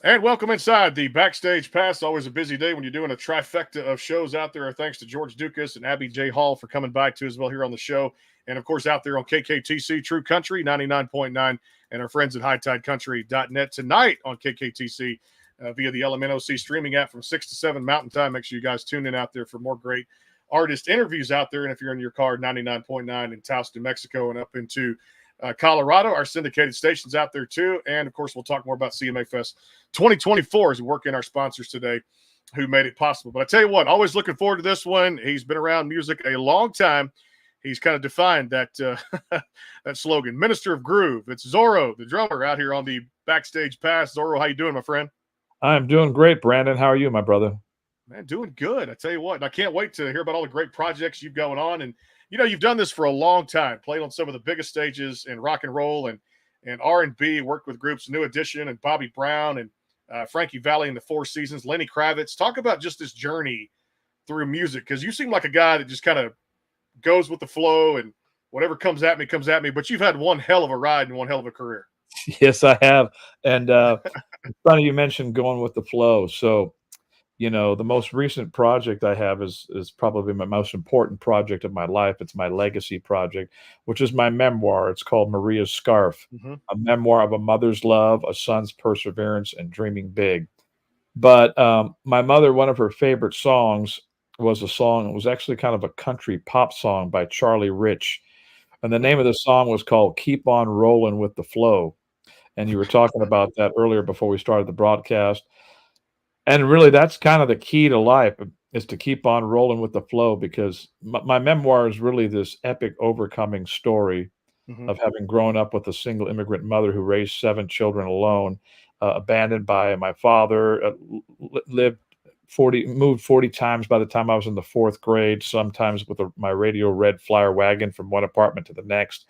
And welcome inside the Backstage Pass. Always a busy day when you're doing a trifecta of shows out there. Our thanks to George Dukas and Abby J. Hall for coming by too as well here on the show. And of course, out there on KKTC True Country 99.9 and our friends at HighTideCountry.net tonight on KKTC via the LMNOC streaming app from 6 to 7 Mountain Time. Make sure you guys tune in out there for more great artist interviews out there. And if you're in your car, 99.9 in Taos, New Mexico, and up into Colorado, our syndicated stations out there too. And of course, we'll talk more about CMA Fest 2024 as we work in our sponsors today who made it possible. But I tell you what, always looking forward to this one. He's been around music a long time. He's kind of defined that that slogan, Minister of Groove. It's Zoro, the drummer, out here on the Backstage Pass. Zoro, how you doing, my friend? I'm doing great, Brandon. How are you, my brother? Man, doing good. I tell you what, and I can't wait to hear about all the great projects you've going on. And you've done this for a long time, played on some of the biggest stages in rock and roll and R&B, worked with groups New Edition and Bobby Brown and Frankie Valli in the Four Seasons, Lenny Kravitz. Talk about just this journey through music, because you seem like a guy that just kind of goes with the flow and whatever comes at me, comes at me. But you've had one hell of a ride and one hell of a career. Yes, I have. And it's funny you mentioned going with the flow. So, the most recent project I have is probably my most important project of my life. It's my legacy project, which is my memoir. It's called Maria's Scarf, Mm-hmm. a memoir of a mother's love, a son's perseverance, and dreaming big. But my mother, one of her favorite songs was a song. It was actually kind of a country pop song by Charlie Rich. And the name of the song was called Keep On Rolling with the Flow. And you were talking about that earlier before we started the broadcast. And really, that's kind of the key to life, is to keep on rolling with the flow, because my memoir is really this epic overcoming story Mm-hmm. of having grown up with a single immigrant mother who raised 7 children alone, abandoned by my father, lived moved 40 times by the time I was in the fourth grade, sometimes with my Radio Red Flyer wagon from one apartment to the next.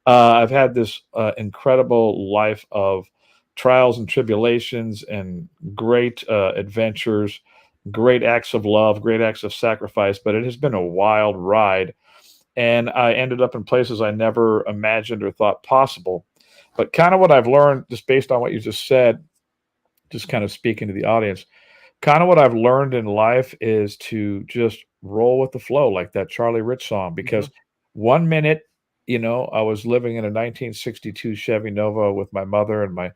I've had this incredible life of trials and tribulations and great adventures, great acts of love, great acts of sacrifice, but it has been a wild ride. And I ended up in places I never imagined or thought possible. But kind of what I've learned, just based on what you just said, just kind of speaking to the audience, kind of what I've learned in life is to just roll with the flow, like that Charlie Rich song. Mm-hmm. Because one minute, I was living in a 1962 Chevy Nova with my mother and my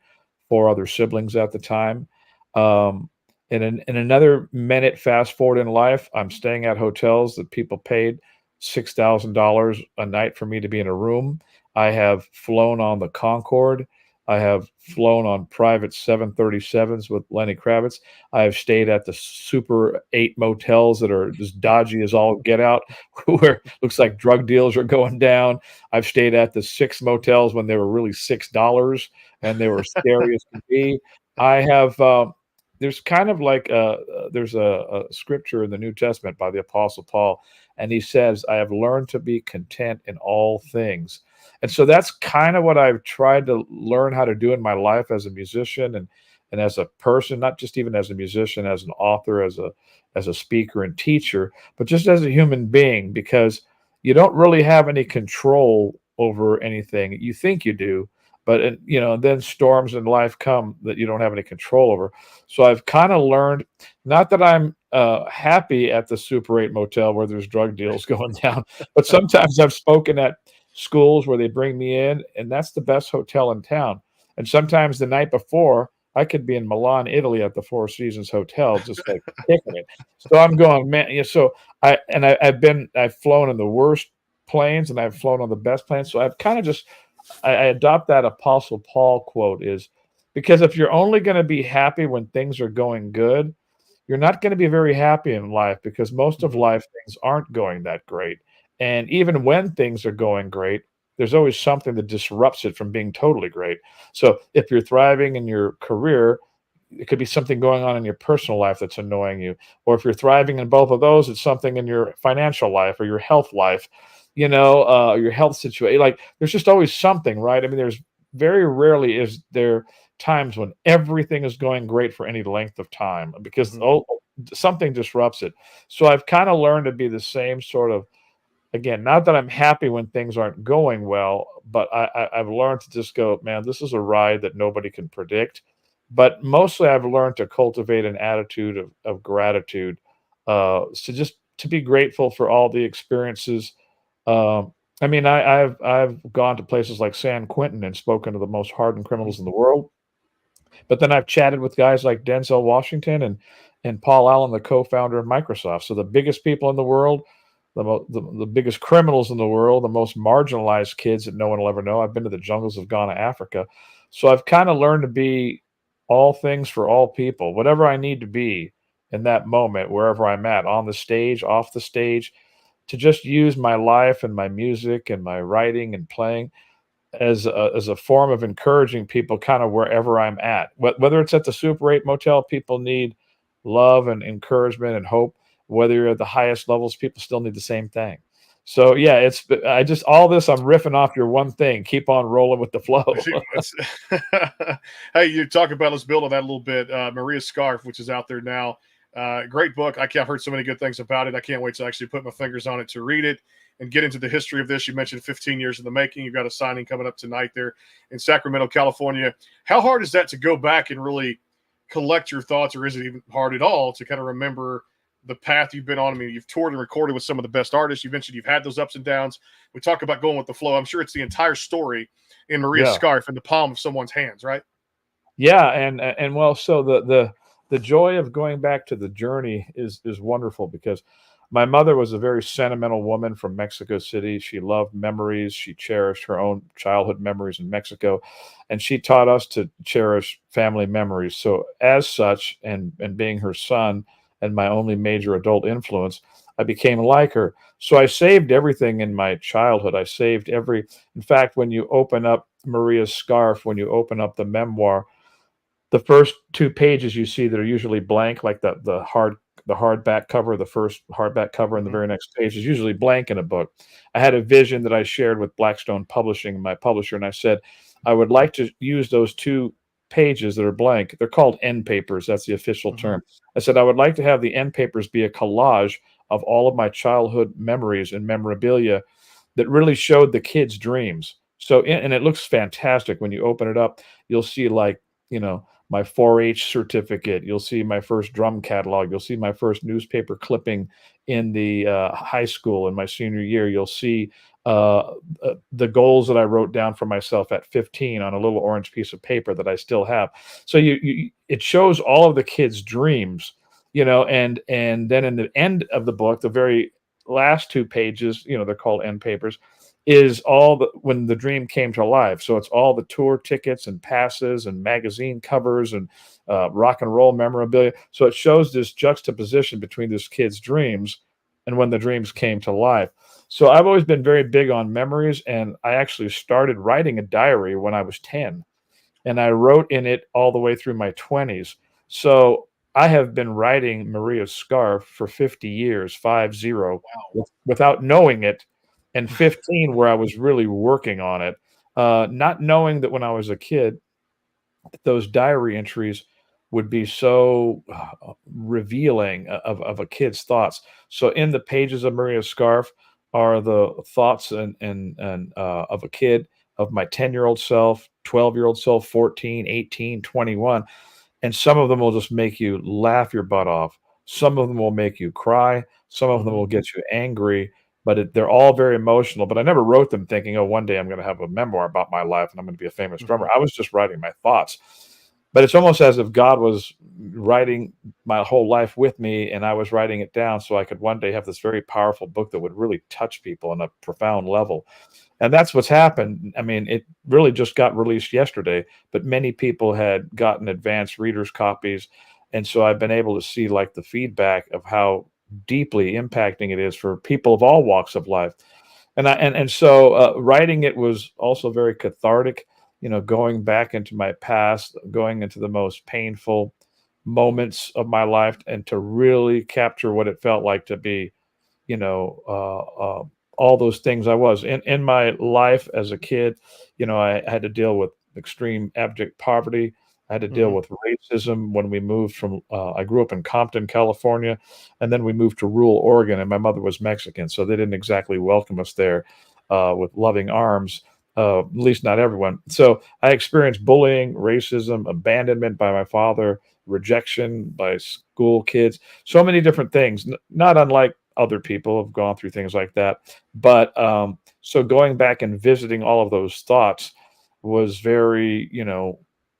four other siblings at the time. In another minute, fast forward in life, I'm staying at hotels that people paid $6,000 a night for me to be in a room. I have flown on the Concorde. I have flown on private 737s with Lenny Kravitz. I have stayed at the Super 8 motels that are as dodgy as all get out, where it looks like drug deals are going down. I've stayed at the 6 motels when they were really $6 and they were scary as can be. I have, there's kind of like there's a scripture in the New Testament by the Apostle Paul, and he says, I have learned to be content in all things. And so that's kind of what I've tried to learn how to do in my life as a musician and as a person, not just even as a musician, as an author, as a speaker and teacher, but just as a human being, because you don't really have any control over anything. You think you do, but then storms in life come that you don't have any control over. So I've kind of learned, not that I'm happy at the Super 8 motel where there's drug deals going down, but sometimes I've spoken at schools where they bring me in, and that's the best hotel in town. And sometimes the night before, I could be in Milan, Italy, at the Four Seasons Hotel, just like kicking it. So I'm going, man. So I've flown in the worst planes, and I've flown on the best planes. So I've kind of just I adopt that Apostle Paul quote, is because if you're only going to be happy when things are going good, you're not going to be very happy in life, because most of Mm-hmm. life things aren't going that great. And even when things are going great, there's always something that disrupts it from being totally great. So if you're thriving in your career, it could be something going on in your personal life that's annoying you. Or if you're thriving in both of those, it's something in your financial life or your health life, your health situation. Like, there's just always something, right? I mean, there's very rarely is there times when everything is going great for any length of time, because Mm-hmm. something disrupts it. So I've kind of learned to be the same sort of, again, not that I'm happy when things aren't going well, but I've learned to just go, man, this is a ride that nobody can predict. But mostly I've learned to cultivate an attitude of gratitude, to just to be grateful for all the experiences. I mean, I've gone to places like San Quentin and spoken to the most hardened Mhm. criminals in the world, but then I've chatted with guys like Denzel Washington and Paul Allen, the co-founder of Microsoft. So the biggest people in the world, the biggest criminals in the world, the most marginalized kids that no one will ever know. I've been to the jungles of Ghana, Africa. So I've kind of learned to be all things for all people, whatever I need to be in that moment, wherever I'm at, on the stage, off the stage, to just use my life and my music and my writing and playing as a form of encouraging people kind of wherever I'm at. Whether it's at the Super 8 motel, people need love and encouragement and hope. Whether you're at the highest levels, people still need the same thing. So yeah, I just all this I'm riffing off your one thing. Keep on rolling with the flow. Hey, you talk about, let's build on that a little bit. Maria's Scarf, which is out there now. Great book. I've heard so many good things about it. I can't wait to actually put my fingers on it to read it and get into the history of this. You mentioned 15 years in the making. You've got a signing coming up tonight there in Sacramento, California. How hard is that to go back and really collect your thoughts, or is it even hard at all to kind of remember the path you've been on? I mean, you've toured and recorded with some of the best artists. You mentioned you've had those ups and downs. We talk about going with the flow. I'm sure it's the entire story in Maria's Yeah. Scarf in the palm of someone's hands, right? Yeah, and well, so the joy of going back to the journey is wonderful because my mother was a very sentimental woman from Mexico City. She loved memories. She cherished her own childhood memories in Mexico, and she taught us to cherish family memories. So as such, and being her son and my only major adult influence, I became like her. So I saved everything in my childhood. I saved every. In fact, when you open up Maria's Scarf, when you open up the memoir, the first 2 pages you see that are usually blank, like the hardback cover, the first hardback cover, and the Mhm. very next page is usually blank in a book. I had a vision that I shared with Blackstone Publishing, my publisher, and I said, "I would like to use those 2 pages that are blank." They're called end papers, that's the official Mhm. term. I said, "I would like to have the end papers be a collage of all of my childhood memories and memorabilia that really showed the kids' dreams." So and it looks fantastic when you open it up. You'll see, like, my 4-H certificate. You'll see my first drum catalog. You'll see my first newspaper clipping in the high school in my senior year. You'll see the goals that I wrote down for myself at 15 on a little orange piece of paper that I still have. So it shows all of the kids' dreams, and then in the end of the book, the very last 2 pages, they're called end papers, is all the when the dream came to life. So it's all the tour tickets and passes and magazine covers and rock and roll memorabilia. So it shows this juxtaposition between this kid's dreams and when the dreams came to life. So I've always been very big on memories, and I actually started writing a diary when I was 10, and I wrote in it all the way through my 20s. So I have been writing Maria's Scarf for 50 years, 50, without knowing it, and 15 where I was really working on it, not knowing that when I was a kid, those diary entries would be so revealing of a kid's thoughts. So in the pages of Maria's Scarf are the thoughts and of a kid, of my 10-year-old self, 12-year-old self, 14, 18, 21, and some of them will just make you laugh your butt off. Some of them will make you cry. Some of them Mhm. will get you angry, but they're all very emotional. But I never wrote them thinking, oh, one day I'm going to have a memoir about my life and I'm going to be a famous drummer. Mhm. I was just writing my thoughts. But it's almost as if God was writing my whole life with me and I was writing it down so I could one day have this very powerful book that would really touch people on a profound level. And that's what's happened. I mean, it really just got released yesterday, but many people had gotten advanced readers' copies. And so I've been able to see, like, the feedback of how deeply impacting it is for people of all walks of life. And so writing it was also very cathartic, going back into my past, going into the most painful moments of my life, and to really capture what it felt like to be, you know, all those things I was in my life as a kid. I had to deal with extreme abject poverty. I had to deal Mhm. with racism when we moved from. I grew up in Compton, California, and then we moved to rural Oregon. And my mother was Mexican, so they didn't exactly welcome us there with loving arms. At least not everyone. So I experienced bullying, racism, abandonment by my father, rejection by school kids, so many different things, not unlike other people have gone through things like that. But so going back and visiting all of those thoughts was very,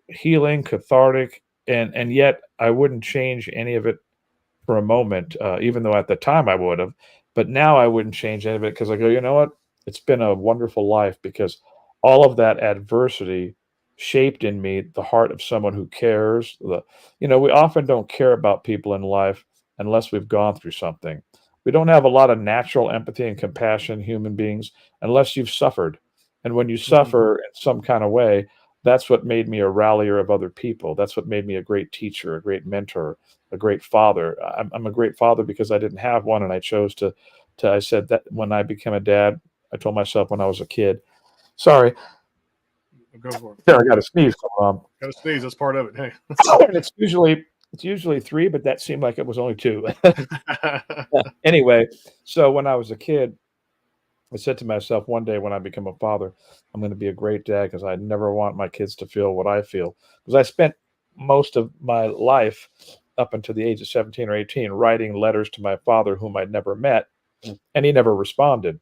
healing, cathartic, and yet I wouldn't change any of it for a moment, even though at the time I would have. But now I wouldn't change any of it because I go, you know what? It's been a wonderful life because all of that adversity shaped in me the heart of someone who cares. We often don't care about people in life unless we've gone through something. We don't have a lot of natural empathy and compassion, human beings, unless you've suffered. And when you Hmm. suffer in some kind of way, that's what made me a rallier of other people. That's what made me a great teacher, a great mentor, a great father. I'm a great father because I didn't have one, and I chose to. I said that when I became a dad, I told myself when I was a kid. Sorry, Go for it. there I got a sneeze going on. Got to sneeze. That's part of it. Hey. And it's usually three, but that seemed like it was only two. Anyway, so when I was a kid, I said to myself one day when I become a father, I'm going to be a great dad because I never want my kids to feel what I feel. Because I spent most of my life up until the age of 17 or 18 writing letters to my father, whom I'd never met, and he never responded.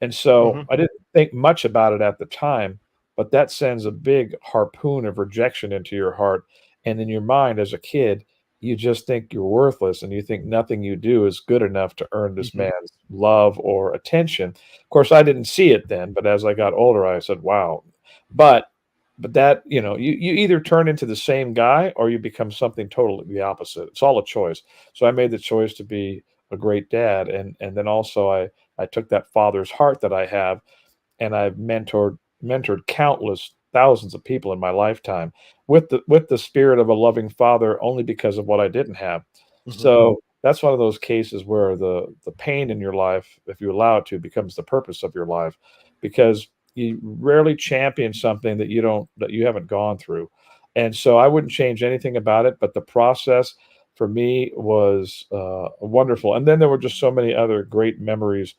And so Hmm. I didn't think much about it at the time, but that sends a big harpoon of rejection into your heart. And in your mind as a kid, you just think you're worthless and you think nothing you do is good enough to earn this Hmm. man's love or attention. Of course, I didn't see it then, but as I got older, I said, wow. But that, you either turn into the same guy or you become something totally the opposite. It's all a choice. So I made the choice to be a great dad. And then also I took that father's heart that I have and I've mentored countless thousands of people in my lifetime with the spirit of a loving father only because of what I didn't have. Hmm. So that's one of those cases where the pain in your life, if you allow it to, becomes the purpose of your life because you rarely champion something that you haven't gone through. And so I wouldn't change anything about it, but the process for me was wonderful. And then there were just so many other great memories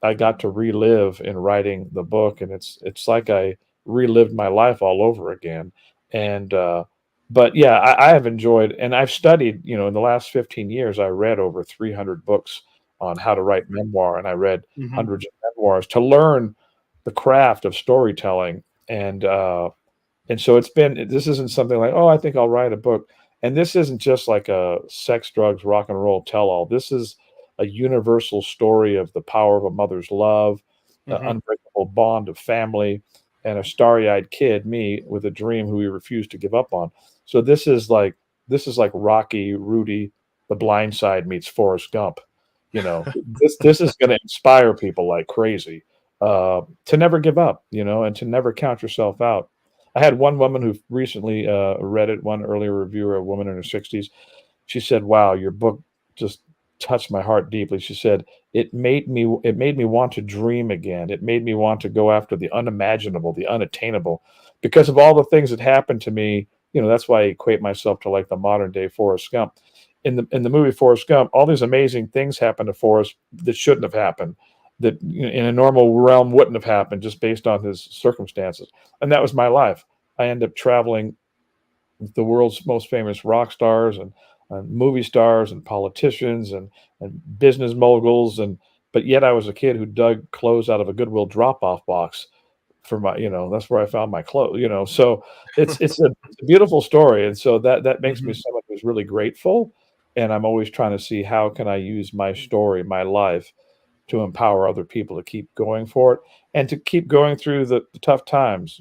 I got to relive in writing the book, and it's like I relived my life all over again. And but yeah, I have enjoyed, and I've studied. In the last 15 years, I read over 300 books on how to write memoir, and I read Hmm. hundreds of memoirs to learn the craft of storytelling. And so this isn't something like, oh, I think I'll write a book. And this isn't just like a sex, drugs, rock and roll tell all. This is a universal story of the power of a mother's love, the Hmm. unbreakable bond of family, and a starry eyed kid, me, with a dream who he refused to give up on. So this is like Rocky, Rudy, The Blind Side meets Forrest Gump. This is going to inspire people like crazy to never give up, and to never count yourself out. I had one woman who recently read it, one earlier reviewer, a woman in her 60s. She said, "Wow, your book just touched my heart deeply." She said, "It made me want to dream again. It made me want to go after the unimaginable, the unattainable, because of all the things that happened to me." That's why I equate myself to like the modern day Forrest Gump. In the movie Forrest Gump, all these amazing things happened to Forrest that shouldn't have happened, that in a normal realm wouldn't have happened just based on his circumstances. And that was my life. I ended up traveling with the world's most famous rock stars and movie stars and politicians and business moguls, but yet I was a kid who dug clothes out of a Goodwill drop-off box for my, that's where I found my clothes. So it's a beautiful story, and so that makes me Hmm. someone who's really grateful, and I'm always trying to see how can I use my story, my life, to empower other people to keep going for it and to keep going through the tough times,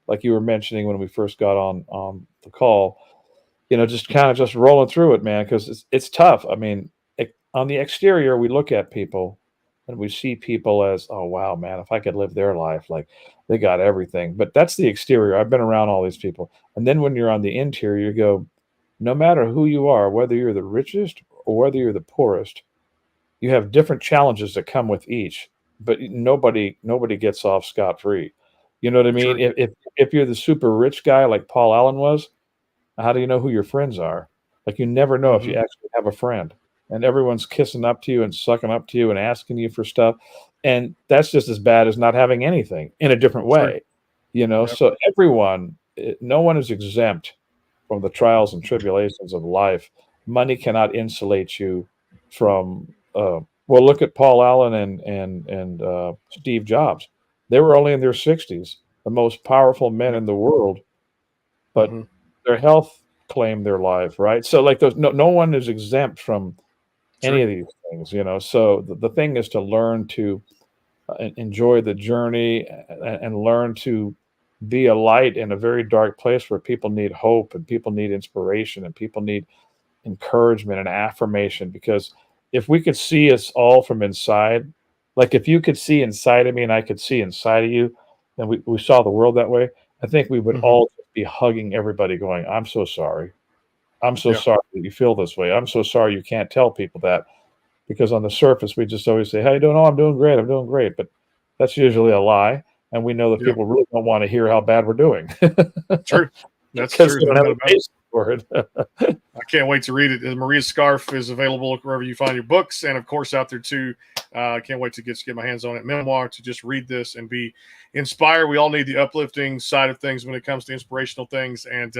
like you were mentioning when we first got on the call, just kind of just rolling through it, man, because it's tough. I mean, on the exterior, we look at people and we see people as, oh wow, man, if I could live their life, like they got everything. But that's the exterior. I've been around all these people, and then when you're on the interior, you go, no matter who you are, whether you're the richest or whether you're the poorest, you have different challenges that come with each, but nobody gets off scot free. You know what I mean? True. If you're the super rich guy like Paul Allen was, how do you know who your friends are? Like you never know if you Hmm. actually have a friend, and everyone's kissing up to you and sucking up to you and asking you for stuff, and that's just as bad as not having anything in a different True. way. Yep. So everyone, no one is exempt from the trials and tribulations of life. Money cannot insulate you from. Well, look at Paul Allen and Steve Jobs. They were only in their 60s, the most powerful men in the world, but their health claimed their life, right? So, like, no one is exempt from any of these things, So the thing is to learn to enjoy the journey and learn to be a light in a very dark place where people need hope and people need inspiration and people need encouragement and affirmation. Because if we could see us all from inside, like if you could see inside of me and I could see inside of you, and we saw the world that way, I think we would all be hugging everybody going, I'm so sorry. I'm so sorry that you feel this way. I'm so sorry you can't tell people that. Because on the surface, we just always say, how you doing? Oh, I'm doing great. I'm doing great. But that's usually a lie. And we know that people really don't want to hear how bad we're doing. True. That's because true. they don't have a basis for it. I can't wait to read it. Maria's Scarf is available wherever you find your books. And, of course, out there, too. I can't wait to get my hands on it. Memoir, to just read this and be inspired. We all need the uplifting side of things when it comes to inspirational things. And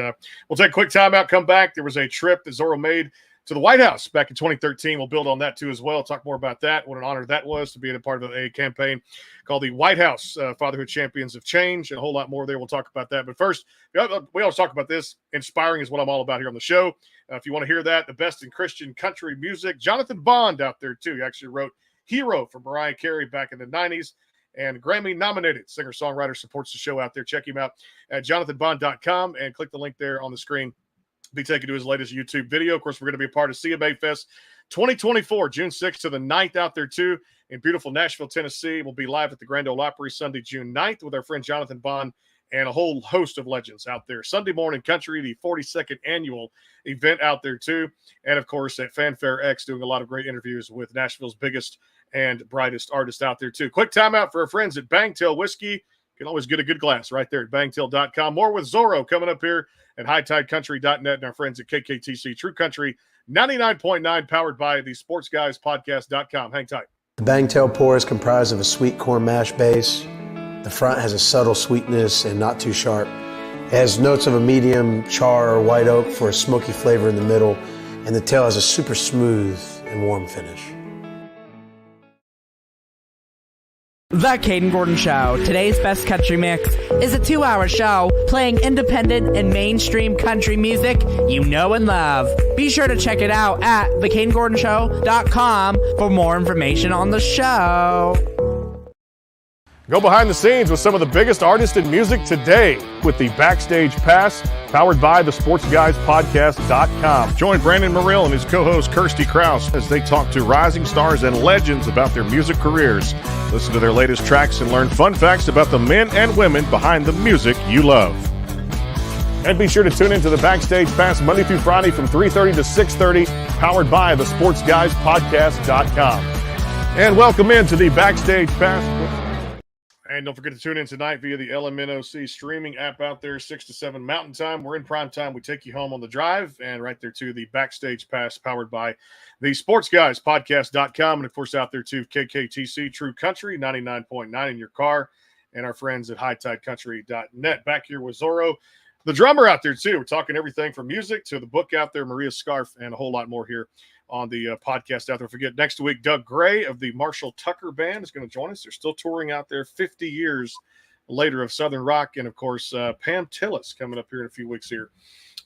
we'll take a quick time out, come back. There was a trip that Zoro made to the White House back in 2013. We'll build on that, too, as well. Talk more about that. What an honor that was to be a part of a campaign called the White House Fatherhood Champions of Change, and a whole lot more there. We'll talk about that. But first, we always talk about this. Inspiring is what I'm all about here on the show. If you want to hear that, the best in Christian country music, Jonathan Bond out there, too. He actually wrote Hero for Mariah Carey back in the 90s. And Grammy-nominated singer-songwriter supports the show out there. Check him out at jonathanbond.com and click the link there on the screen. Be taken to his latest YouTube video. Of course, we're going to be a part of CMA Fest 2024, June 6th to the 9th out there, too, in beautiful Nashville, Tennessee. We'll be live at the Grand Ole Opry Sunday, June 9th with our friend Jonathan Bond and a whole host of legends out there. Sunday Morning Country, the 42nd annual event out there, too. And, of course, at Fanfare X, doing a lot of great interviews with Nashville's biggest and brightest artists out there, too. Quick timeout for our friends at Bangtail Whiskey. You can always get a good glass right there at bangtail.com. More with Zoro coming up here at hightidecountry.net and our friends at KKTC True Country 99.9, powered by the sportsguyspodcast.com. Hang tight. The Bangtail pour is comprised of a sweet corn mash base. The front has a subtle sweetness and not too sharp. It has notes of a medium char or white oak for a smoky flavor in the middle, and the tail has a super smooth and warm finish. The Caden Gordon Show, today's best country mix, is a 2-hour show playing independent and mainstream country music you know and love. Be sure to check it out at thecadengordonshow.com for more information on the show. Go behind the scenes with some of the biggest artists in music today with the Backstage Pass, powered by the sportsguyspodcast.com. Join Brandon Morrill and his co-host Kirsty Krause as they talk to rising stars and legends about their music careers. Listen to their latest tracks and learn fun facts about the men and women behind the music you love. And be sure to tune into the Backstage Pass Monday through Friday from 3:30 to 6:30, powered by the sportsguyspodcast.com. And welcome into the Backstage Pass. And don't forget to tune in tonight via the LMNOC streaming app out there, 6 to 7 Mountain Time. We're in prime time. We take you home on the drive, and right there, too, the Backstage Pass powered by the sportsguyspodcast.com. And, of course, out there, too, KKTC True Country, 99.9 in your car, and our friends at hightidecountry.net. Back here with Zoro, the drummer out there, too. We're talking everything from music to the book out there, Maria's Scarf, and a whole lot more here on the podcast out there. Forget next week, Doug Gray of the Marshall Tucker Band is going to join us. They're still touring out there 50 years later of Southern rock. And, of course, Pam Tillis coming up here in a few weeks here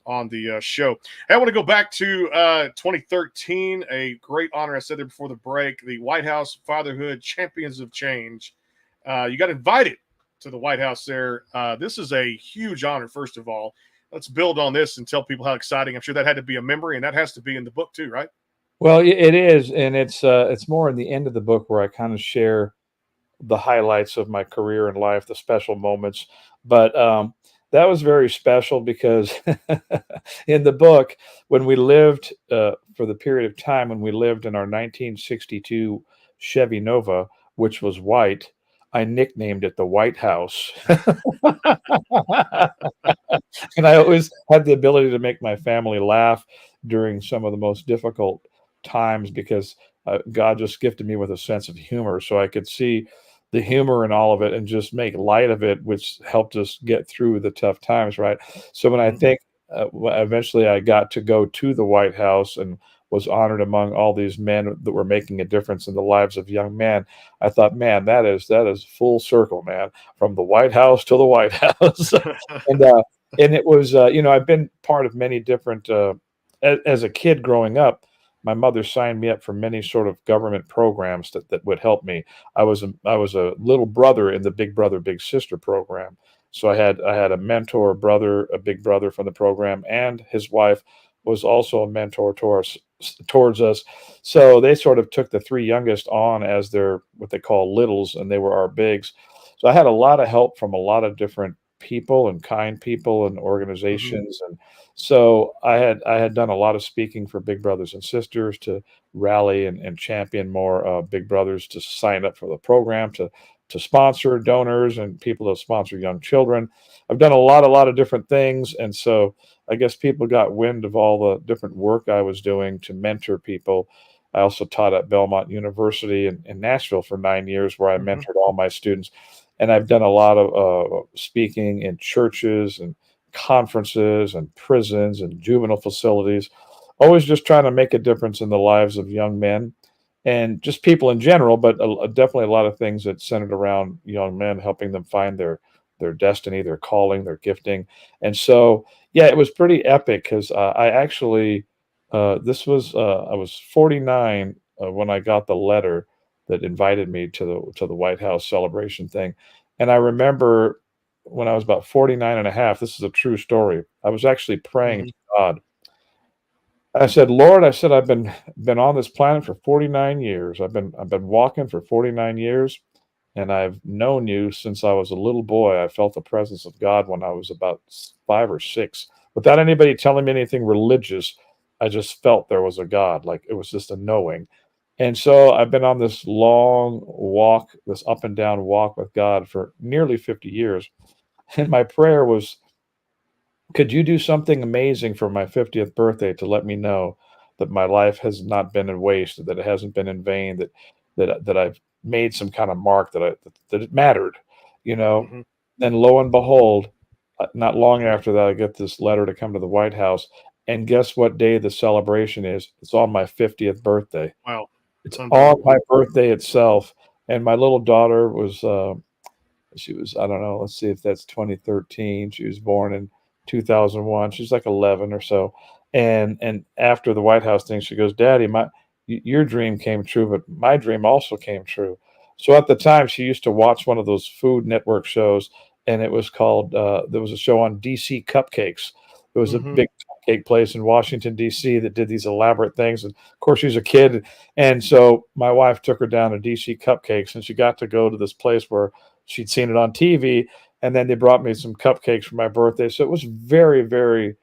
on the show. Hey, I want to go back to 2013, a great honor. I said there before the break, the White House Fatherhood Champions of Change. You got invited to the White House there. This is a huge honor, first of all. Let's build on this and tell people how exciting. I'm sure that had to be a memory, and that has to be in the book too, right? Well, it is, and it's more in the end of the book where I kind of share the highlights of my career and life, the special moments. But that was very special because in the book, when we lived for the period of time when we lived in our 1962 Chevy Nova, which was white, I nicknamed it the White House. And I always had the ability to make my family laugh during some of the most difficult times because God just gifted me with a sense of humor. So I could see the humor and all of it and just make light of it, which helped us get through the tough times, right? So when I think eventually I got to go to the White House and was honored among all these men that were making a difference in the lives of young men, I thought, man, that is full circle, man, from the White House to the White House. and and it was, I've been part of many different, as a kid growing up, my mother signed me up for many sort of government programs that would help me. I was a little brother in the Big Brother Big Sister program. So I had a mentor brother, a big brother from the program, and his wife was also a mentor towards us. So they sort of took the three youngest on as their what they call littles, and they were our bigs. So I had a lot of help from a lot of different people and kind people and organizations. And so I had done a lot of speaking for big brothers and sisters to rally and champion more big brothers to sign up for the program, to sponsor donors and people to sponsor young children. I've done a lot of different things, and so I guess people got wind of all the different work I was doing to mentor people. I also taught at Belmont University in Nashville for 9 years, where I mentored all my students. And I've done a lot of speaking in churches and conferences and prisons and juvenile facilities, always just trying to make a difference in the lives of young men and just people in general, but definitely a lot of things that centered around young men, helping them find their destiny, their calling, their gifting. And so, yeah, it was pretty epic because I actually I was 49 when I got the letter that invited me to the White House celebration thing. And I remember when I was about 49 and a half, this is a true story. I was actually praying to God. I said, Lord, I said, I've been on this planet for 49 years. I've been walking for 49 years, and I've known you since I was a little boy. I felt the presence of God when I was about 5 or 6. Without anybody telling me anything religious, I just felt there was a God. Like it was just a knowing. And so I've been on this long walk, this up and down walk with God for nearly 50 years. And my prayer was, could you do something amazing for my 50th birthday to let me know that my life has not been in waste, that it hasn't been in vain, that I've made some kind of mark that it mattered, you know? And lo and behold, not long after that, I get this letter to come to the White House. And guess what day the celebration is? It's on my 50th birthday. Wow. It's on my birthday itself. And my little daughter was, she was, I don't know, let's see if that's 2013. She was born in 2001. She's like 11 or so. And after the White House thing, she goes, Daddy, your dream came true, but my dream also came true. So at the time, she used to watch one of those Food Network shows, and it was called, there was a show on DC Cupcakes. There was a big cupcake place in Washington, D.C. that did these elaborate things. And of course, she's a kid. And so my wife took her down to DC Cupcakes, and she got to go to this place where she'd seen it on TV. And then they brought me some cupcakes for my birthday. So it was very, very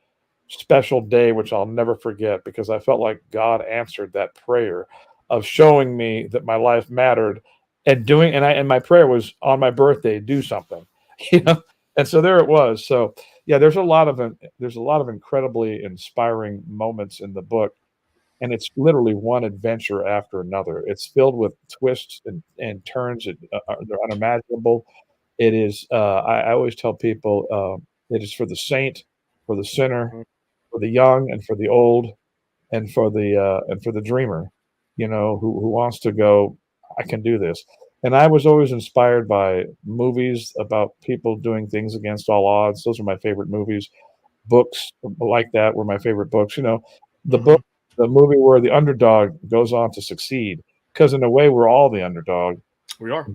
special day, which I'll never forget, because I felt like God answered that prayer of showing me that my life mattered and my prayer was on my birthday, do something, you know? And so there it was. So yeah, there's a lot of incredibly inspiring moments in the book, and it's literally one adventure after another. It's filled with twists and turns that they're unimaginable. It is. I always tell people it is for the saint, for the sinner, for the young, and for the old, and for the dreamer, who wants to go. I can do this. And I was always inspired by movies about people doing things against all odds. Those are my favorite movies. Books like that were my favorite books. The book, the movie where the underdog goes on to succeed, because in a way we're all the underdog. We are.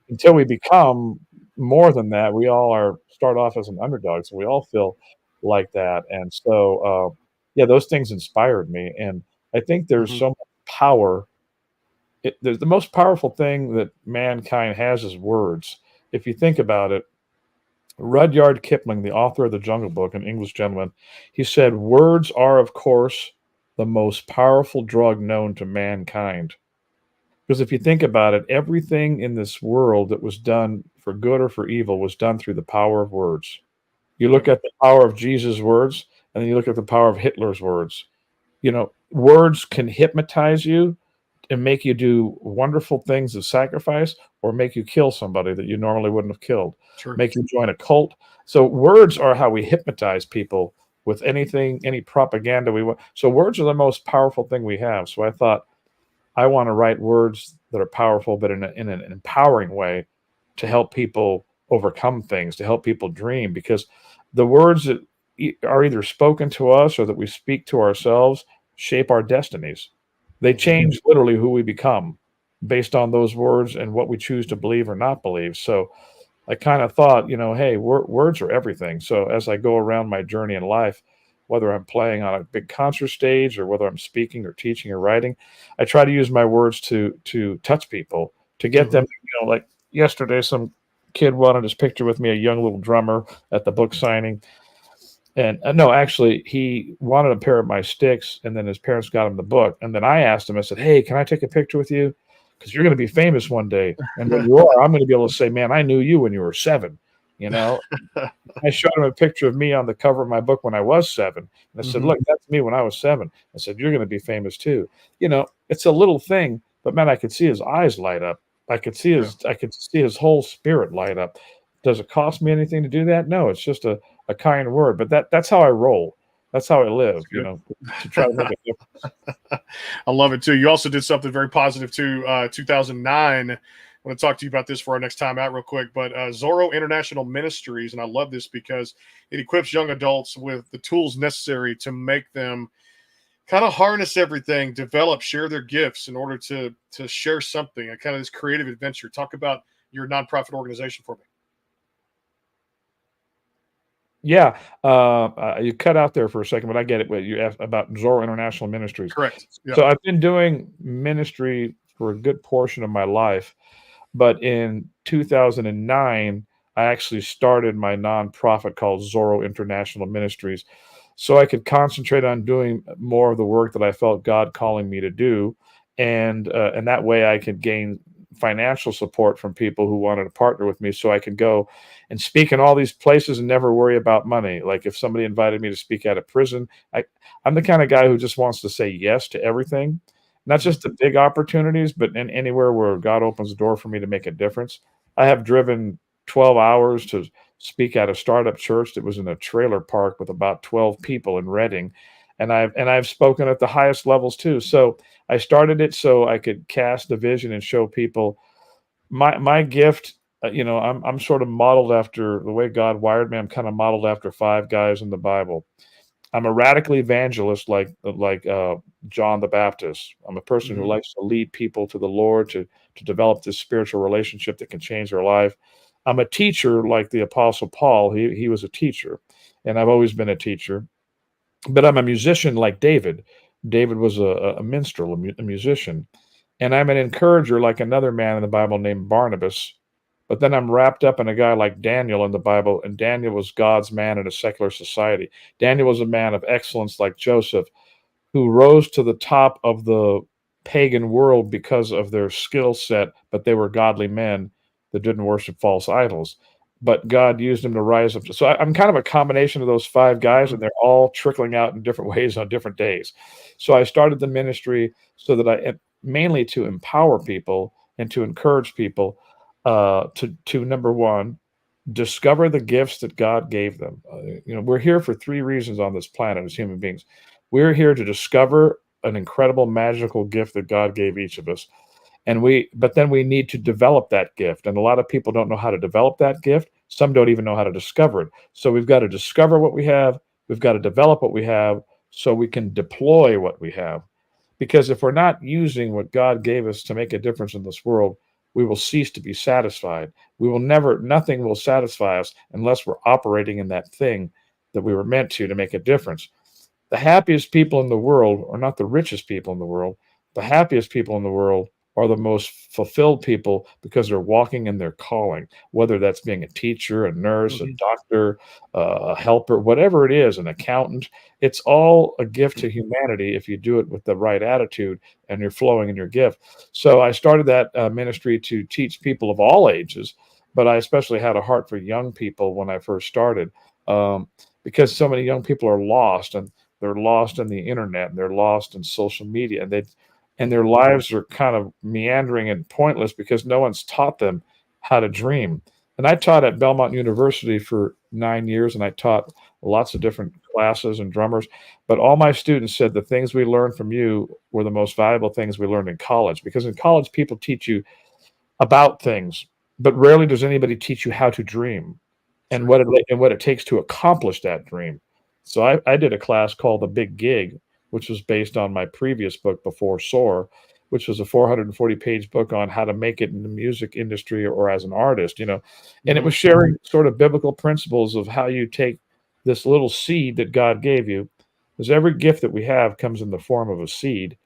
Until we become more than that, we all start off as an underdog, so we all feel like that. And so, yeah, those things inspired me, and I think there's so much power. The most powerful thing that mankind has is words. If you think about it, Rudyard Kipling, the author of The Jungle Book, an English gentleman, he said, words are, of course, the most powerful drug known to mankind. Because if you think about it, everything in this world that was done for good or for evil was done through the power of words. You look at the power of Jesus' words, and then you look at the power of Hitler's words. Words can hypnotize you and make you do wonderful things of sacrifice, or make you kill somebody that you normally wouldn't have killed, Sure. make you join a cult. So words are how we hypnotize people with anything, any propaganda we want. So words are the most powerful thing we have. So I thought, I want to write words that are powerful, but in an empowering way, to help people overcome things, to help people dream, because the words that are either spoken to us or that we speak to ourselves shape our destinies. They change literally who we become based on those words and what we choose to believe or not believe. So I kind of thought, hey, words are everything. So as I go around my journey in life, whether I'm playing on a big concert stage or whether I'm speaking or teaching or writing, I try to use my words to touch people, to get them, like yesterday, some kid wanted his picture with me, a young little drummer at the book signing. And no, actually, he wanted a pair of my sticks, and then his parents got him the book. And then I asked him, I said, hey, can I take a picture with you? Because you're going to be famous one day. And when you are, I'm going to be able to say, man, I knew you when you were 7. I showed him a picture of me on the cover of my book when I was 7. And I said, look, that's me when I was 7. I said, you're going to be famous too. It's a little thing, but man, I could see his eyes light up. I could see his whole spirit light up. Does it cost me anything to do that? No, it's just a kind word, but that's how I roll. That's how I live, to try to make a difference. I love it too. You also did something very positive too. 2009. I want to talk to you about this for our next time out real quick, but Zoro International Ministries. And I love this because it equips young adults with the tools necessary to make them kind of harness everything, develop, share their gifts in order to share something, a kind of this creative adventure. Talk about your nonprofit organization for me. Yeah, you cut out there for a second, but I get it. What you asked about Zoro International Ministries. Correct. Yeah. So I've been doing ministry for a good portion of my life, but in 2009, I actually started my nonprofit called Zoro International Ministries, so I could concentrate on doing more of the work that I felt God calling me to do, and that way I could gain financial support from people who wanted to partner with me, so I could go and speak in all these places and never worry about money. Like if somebody invited me to speak out of prison, I'm the kind of guy who just wants to say yes to everything, not just the big opportunities, but in anywhere where God opens the door for me to make a difference. I have driven 12 hours to speak at a startup church that was in a trailer park with about 12 people in Reading. And I've spoken at the highest levels too. So I started it so I could cast a vision and show people my gift. I'm sort of modeled after the way God wired me. I'm kind of modeled after 5 guys in the Bible. I'm a radical evangelist like John the Baptist. I'm a person who likes to lead people to the Lord, to develop this spiritual relationship that can change their life. I'm a teacher like the Apostle Paul. He was a teacher, and I've always been a teacher. But I'm a musician like David. David was a minstrel, a musician. And I'm an encourager like another man in the Bible named Barnabas. But then I'm wrapped up in a guy like Daniel in the Bible, and Daniel was God's man in a secular society. Daniel was a man of excellence like Joseph, who rose to the top of the pagan world because of their skill set, but they were godly men that didn't worship false idols. But God used them to rise up. So I'm kind of a combination of those 5 guys, and they're all trickling out in different ways on different days. So I started the ministry so that mainly to empower people and to encourage people to number one, discover the gifts that God gave them. We're here for 3 reasons on this planet as human beings. We're here to discover an incredible magical gift that God gave each of us. But then we need to develop that gift. And a lot of people don't know how to develop that gift. Some don't even know how to discover it. So we've got to discover what we have. We've got to develop what we have so we can deploy what we have. Because if we're not using what God gave us to make a difference in this world, we will cease to be satisfied. Nothing will satisfy us unless we're operating in that thing that we were meant to make a difference. The happiest people in the world are not the richest people in the world. The happiest people in the world are the most fulfilled people because they're walking in their calling, whether that's being a teacher, a nurse, a doctor, a helper, whatever it is, an accountant. It's all a gift to humanity if you do it with the right attitude and you're flowing in your gift. So I started that ministry to teach people of all ages, but I especially had a heart for young people when I first started, because so many young people are lost, and they're lost in the internet, and they're lost in social media, and and their lives are kind of meandering and pointless because no one's taught them how to dream. And I taught at Belmont University for 9 years, and I taught lots of different classes and drummers. But all my students said the things we learned from you were the most valuable things we learned in college, because in college people teach you about things, but rarely does anybody teach you how to dream and what it takes to accomplish that dream. So I did a class called The Big Gig, which was based on my previous book before Soar, which was a 440-page book on how to make it in the music industry or as an artist, and it was sharing sort of biblical principles of how you take this little seed that God gave you, because every gift that we have comes in the form of a seed.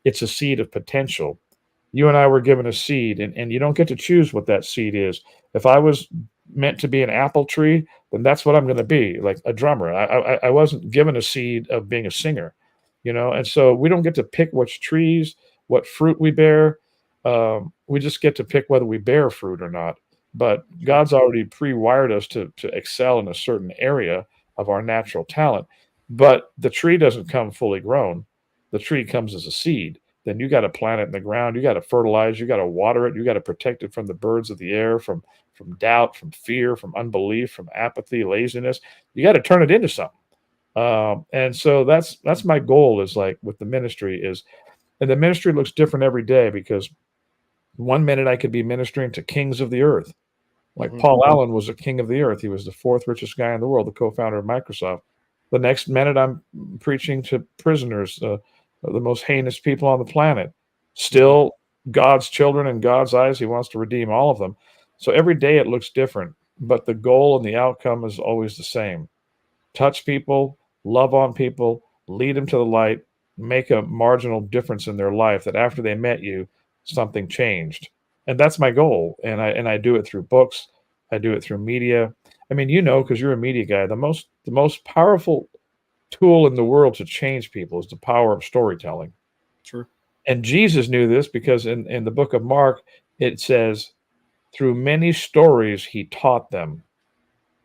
It's a seed of potential. You and I were given a seed, and you don't get to choose what that seed is. If I was meant to be an apple tree, then that's what I'm going to be, like a drummer. I wasn't given a seed of being a singer, and so we don't get to pick which trees, what fruit we bear. We just get to pick whether we bear fruit or not. But God's already pre-wired us to excel in a certain area of our natural talent. But the tree doesn't come fully grown. The tree comes as a seed. Then you got to plant it in the ground. You got to fertilize. You got to water it. You got to protect it from the birds of the air, from doubt, from fear, from unbelief, from apathy, laziness. You got to turn it into something. And so that's my goal, is like with the ministry is, and the ministry looks different every day, because one minute I could be ministering to kings of the earth. Like Paul Allen was a king of the earth. He was the fourth richest guy in the world, the co-founder of Microsoft. The next minute I'm preaching to prisoners, the most heinous people on the planet. Still God's children in God's eyes. He wants to redeem all of them. So every day it looks different, but the goal and the outcome is always the same. Touch people, love on people, lead them to the light, make a marginal difference in their life, that after they met you, something changed. And that's my goal. And I do it through books. I do it through media. I mean, because you're a media guy, the most powerful tool in the world to change people is the power of storytelling. Sure. And Jesus knew this, because in the book of Mark, it says, through many stories, he taught them.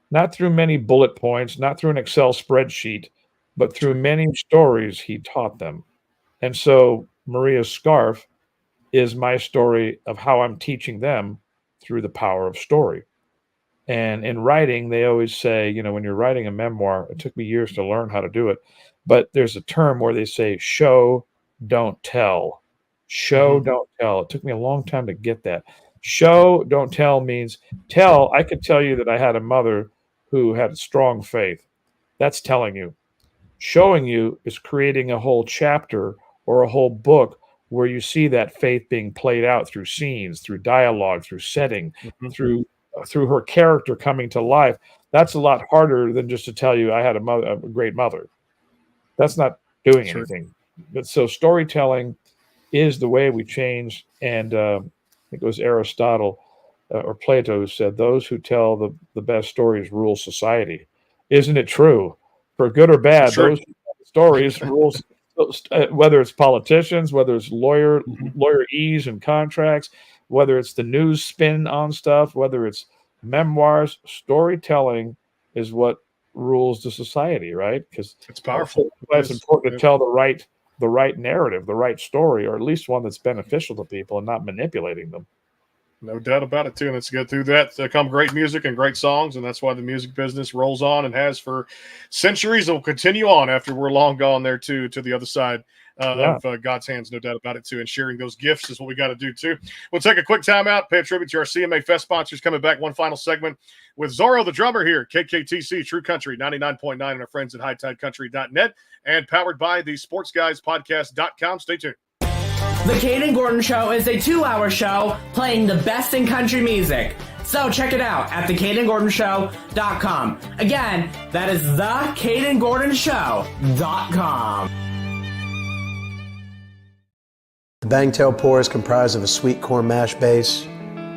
Not through many bullet points, not through an Excel spreadsheet, but through many stories, he taught them. And so Maria's scarf is my story of how I'm teaching them through the power of story. And in writing, they always say, when you're writing a memoir, it took me years to learn how to do it, but there's a term where they say, show, don't tell. Show, don't tell. It took me a long time to get that. Show, don't tell means tell. I could tell you that I had a mother who had a strong faith. That's telling you. Showing you is creating a whole chapter or a whole book where you see that faith being played out through scenes, through dialogue, through setting, through her character coming to life. That's a lot harder than just to tell you I had a great mother. That's not doing anything. But so storytelling is the way we change. And I think it was Aristotle or Plato who said, those who tell the best stories rule society. Isn't it true? For good or bad, those who tell the stories rules. Whether it's politicians, whether it's lawyerese and contracts, whether it's the news spin on stuff, whether it's memoirs, storytelling is what rules the society, right? Because it's powerful. It's important to tell the right narrative, the right story, or at least one that's beneficial to people and not manipulating them. No doubt about it, too. And let's go through that. Come great music and great songs, and that's why the music business rolls on and has for centuries and will continue on after we're long gone there, too, to the other side of God's hands, no doubt about it, too. And sharing those gifts is what we got to do, too. We'll take a quick time out, pay a tribute to our CMA Fest sponsors. Coming back, one final segment with Zoro, the drummer here, KKTC, True Country, 99.9, and our friends at HighTideCountry.net, and powered by the SportsGuysPodcast.com. Stay tuned. The Caden Gordon Show is a 2-hour show playing the best in country music. So check it out at thecadengordonshow.com. Again, that is thecadengordonshow.com. The bangtail pour is comprised of a sweet corn mash base.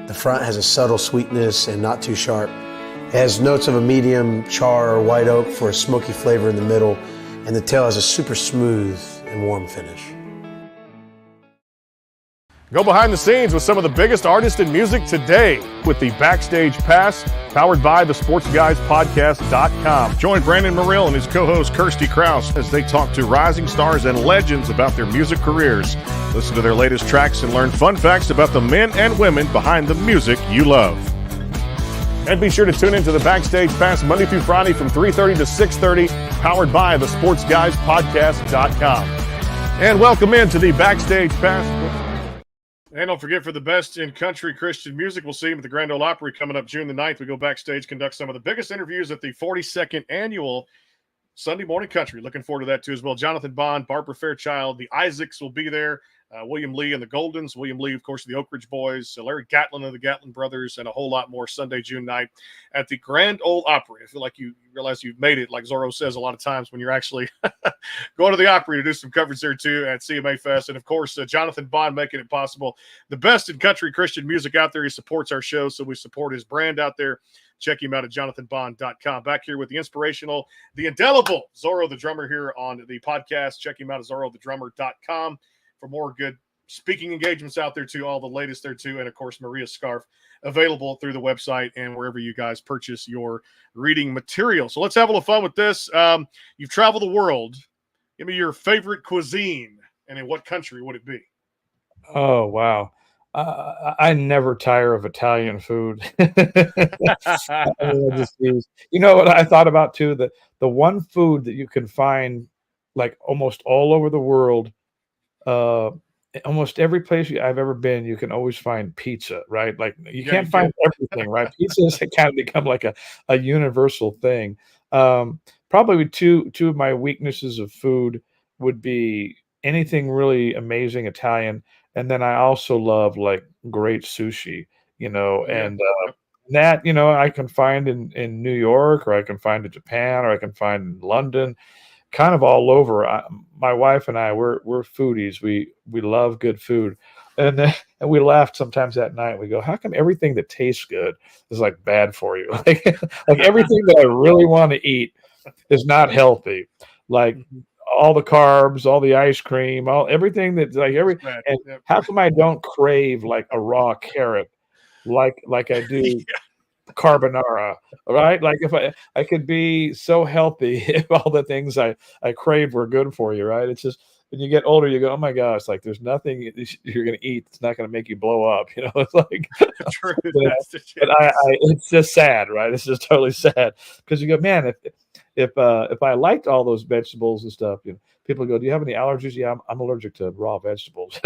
The front has a subtle sweetness and not too sharp. It has notes of a medium char or white oak for a smoky flavor in the middle, and the tail has a super smooth and warm finish. Go behind the scenes with some of the biggest artists in music today with the Backstage Pass, powered by the SportsGuysPodcast.com. Join Brandon Morrill and his co-host Kirsty Krause as they talk to rising stars and legends about their music careers. Listen to their latest tracks and learn fun facts about the men and women behind the music you love. And be sure to tune into the Backstage Pass Monday through Friday from 3:30 to 6:30, powered by the SportsGuysPodcast.com. And welcome into the Backstage Pass. And don't forget, for the best in country Christian music, we'll see him at the Grand Ole Opry coming up June the 9th. We go backstage, conduct some of the biggest interviews at the 42nd annual Sunday Morning Country. Looking forward to that too as well. Jonathan Bond, Barbara Fairchild, the Isaacs will be there. William Lee and the Goldens. William Lee, of course, the Oak Ridge Boys. Larry Gatlin of the Gatlin Brothers, and a whole lot more Sunday, June 9th at the Grand Ole Opry. I feel like you realize you've made it, like Zoro says a lot of times, when you're actually going to the Opry to do some coverage there too at CMA Fest. And of course, Jonathan Bond making it possible. The best in country Christian music out there. He supports our show, so we support his brand out there. Check him out at jonathanbond.com. Back here with the inspirational, the indelible Zoro the Drummer here on the podcast. Check him out at zorothedrummer.com for more good speaking engagements out there too, all the latest there too. And of course, Maria's scarf available through the website and wherever you guys purchase your reading material. So let's have a little fun with this. You've traveled the world. Give me your favorite cuisine, and in what country would it be? Oh, wow. I never tire of Italian food. You know what I thought about too? The one food that you can find like almost all over the world, almost every place I've ever been, you can always find pizza, right? Like you can't find everything, right? Pizza has kind of become like a universal thing. Probably two of my weaknesses of food would be anything really amazing Italian. And then I also love like great sushi, and that, I can find in New York, or I can find in Japan, or I can find in London, kind of all over. My wife and I, we're foodies. We love good food. And we laugh sometimes at night. We go, how come everything that tastes good is like bad for you? Like everything that I really want to eat is not healthy. Like all the carbs, all the ice cream, everything that's like how come I don't crave like a raw carrot like I do carbonara, right? Like if I could be so healthy if all the things I crave were good for you, right? It's just when you get older, you go, oh my gosh, like there's nothing you're going to eat that's not going to make you blow up. It's like, True. but it's just sad, right? It's just totally sad because you go, man, if I liked all those vegetables and stuff, people go, do you have any allergies? Yeah, I'm allergic to raw vegetables.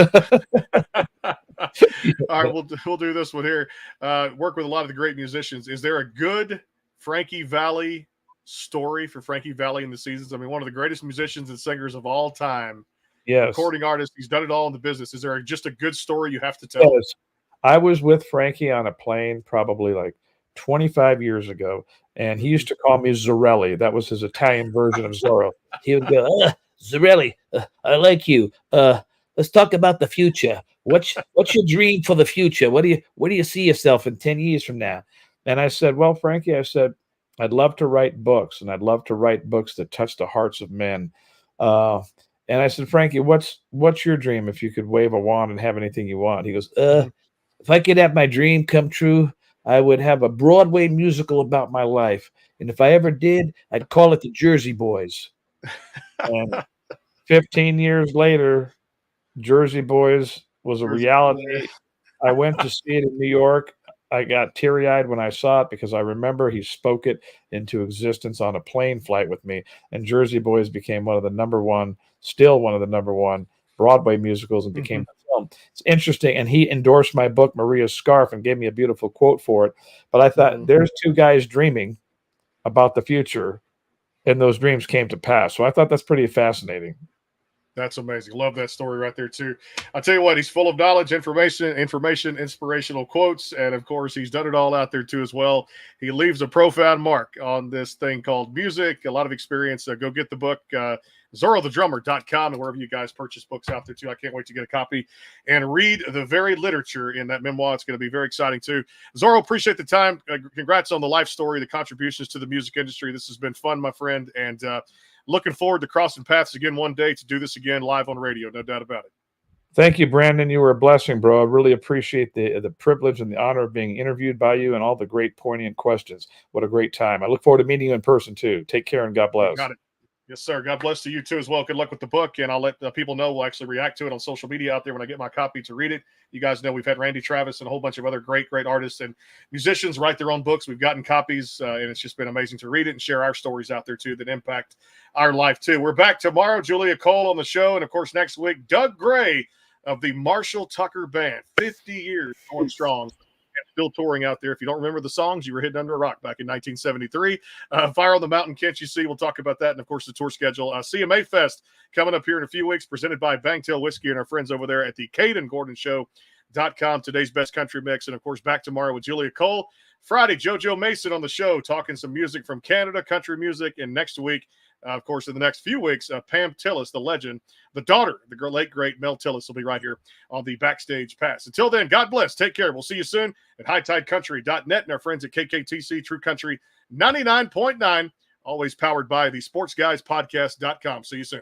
All right, we'll do this one here. Work with a lot of the great musicians. Is there a good Frankie Valli story for Frankie Valli in the seasons? I mean, one of the greatest musicians and singers of all time. Yes. Recording artist. He's done it all in the business. Is there just a good story you have to tell? Yes. I was with Frankie on a plane probably like 25 years ago, and he used to call me Zorelli. That was his Italian version of Zoro. He would go, Zorelli, I like you. Let's talk about the future. What's your dream for the future? Where do you see yourself in 10 years from now? And I said, well, Frankie, I'd love to write books, and I'd love to write books that touch the hearts of men. And I said, Frankie, what's your dream if you could wave a wand and have anything you want? He goes, if I could have my dream come true, I would have a Broadway musical about my life. And if I ever did, I'd call it the Jersey Boys. And 15 years later, Jersey Boys was a reality. I went to see it in New York. I got teary-eyed when I saw it because I remember he spoke it into existence on a plane flight with me. And Jersey Boys became still one of the number one Broadway musicals, and became a film. It's interesting. And he endorsed my book, Maria's Scarf, and gave me a beautiful quote for it. But I thought, there's two guys dreaming about the future, and those dreams came to pass. So I thought that's pretty fascinating. That's amazing. Love that story right there too. I'll tell you what, he's full of knowledge, information, inspirational quotes, and of course, he's done it all out there too as well. He leaves a profound mark on this thing called music, a lot of experience. Go get the book, ZoroTheDrummer.com, and wherever you guys purchase books out there too. I can't wait to get a copy and read the very literature in that memoir. It's going to be very exciting too. Zoro, appreciate the time. Congrats on the life story, the contributions to the music industry. This has been fun, my friend, and looking forward to crossing paths again one day to do this again live on radio. No doubt about it. Thank you, Brandon. You were a blessing, bro. I really appreciate the privilege and the honor of being interviewed by you and all the great poignant questions. What a great time. I look forward to meeting you in person too. Take care and God bless. Got it. Yes, sir. God bless to you too as well. Good luck with the book, and I'll let people know. We'll actually react to it on social media out there when I get my copy to read it. You guys know we've had Randy Travis and a whole bunch of other great artists and musicians write their own books. We've gotten copies, and it's just been amazing to read it and share our stories out there too that impact our life too. We're back tomorrow. Julia Cole on the show, and of course next week, Doug Gray of the Marshall Tucker Band. 50 years going strong. Still touring out there. If you don't remember the songs, you were hidden under a rock back in 1973. Fire on the Mountain, Can't You See? We'll talk about that. And, of course, the tour schedule. CMA Fest coming up here in a few weeks, presented by Bangtail Whiskey and our friends over there at the CadenGordonShow.com. Today's best country mix. And, of course, back tomorrow with Julia Cole. Friday, JoJo Mason on the show, talking some music from Canada, country music. And next week, of course, in the next few weeks, Pam Tillis, the legend, the daughter, the late, great Mel Tillis, will be right here on the Backstage Pass. Until then, God bless. Take care. We'll see you soon at HighTideCountry.net and our friends at KKTC True Country 99.9, always powered by the SportsGuysPodcast.com. See you soon.